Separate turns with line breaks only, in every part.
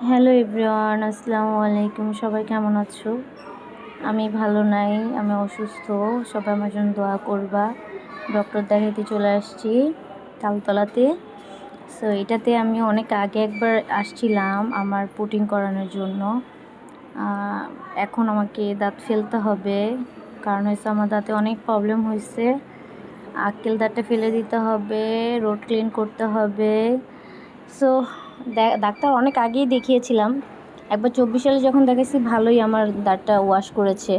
Hello everyone, আসসালামু আলাইকুম। সবাই কেমন আছো? আমি ভালো নাই, আমি অসুস্থ। সবাই আমার জন্য দোয়া করবা। ডক্টর দেখাতে চলে আসছি তালতলাতে। সো এটাতে আমি অনেক আগে একবার আসছিলাম আমার পুটিং করানোর জন্য। এখন আমাকে দাঁত ফেলতে হবে, কারণ হচ্ছে আমার দাঁতে অনেক প্রবলেম হয়েছে। আক্কেল দাঁতটা ফেলে দিতে হবে, রোড ক্লিন করতে হবে। সো ডাক্তার অনেক আগেই দেখিয়েছিলাম। একবার 24 সালে যখন দেখেছি ভালোই আমার দাঁতটা ওয়াশ করেছে,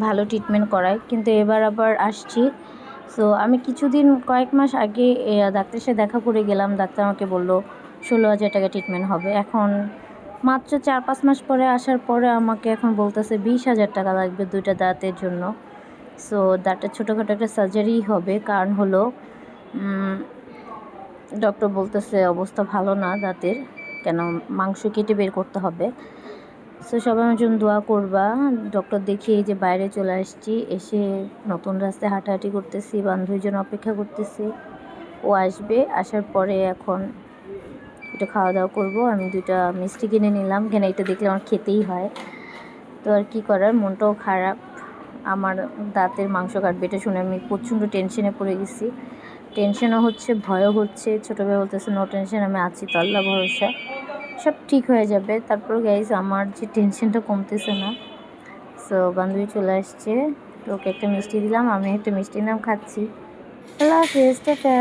ভালো ট্রিটমেন্ট করায়। কিন্তু এবার আবার আসছি। সো আমি কয়েক মাস আগে ডাক্তারের সাথে দেখা করে গেলাম। ডাক্তার আমাকে বললো 16,000 টাকা ট্রিটমেন্ট হবে। এখন মাত্র 4-5 মাস পরে আসার পরে আমাকে এখন বলতেছে 20,000 টাকা লাগবে দুইটা দাঁতের জন্য। সো দাঁতটা ছোটোখাটো একটা সার্জারি হবে, কারণ হলো ডক্টর বলতেছে অবস্থা ভালো না দাঁতের, কেন মাংস কেটে বের করতে হবে। সো সবাই আমার জন্য দোয়া করবা। ডক্টর দেখিয়ে এই যে বাইরে চলে আসছি, এসে নতুন রাস্তায় হাঁটাহাঁটি করতেছি, বান্ধবীর জন্য অপেক্ষা করতেছি। ও আসবে, আসার পরে এখন একটু খাওয়া দাওয়া করবো। আমি 2টা মিষ্টি কিনে নিলাম, কেন এটা দেখলে আমার খেতেই হয়। তো আর কী করার, মনটাও খারাপ। আমার দাঁতের মাংস কাটবে এটা শুনে আমি প্রচণ্ড টেনশনে পড়ে গেছি। টেনশনও হচ্ছে, ভয়ও হচ্ছে। ছোটো ভাই বলতেছে নো টেনশন, আমি আছি তো, আল্লাহ ভরসা, সব ঠিক হয়ে যাবে। তারপর গাইজ আমার যে টেনশনটা কমতেছে না। সো বান্ধবী চলে আসছে, তো ওকে একটা মিষ্টি দিলাম, আমি একটা মিষ্টি নাম খাচ্ছি। আল্লাহ হাফেজ, টাটা।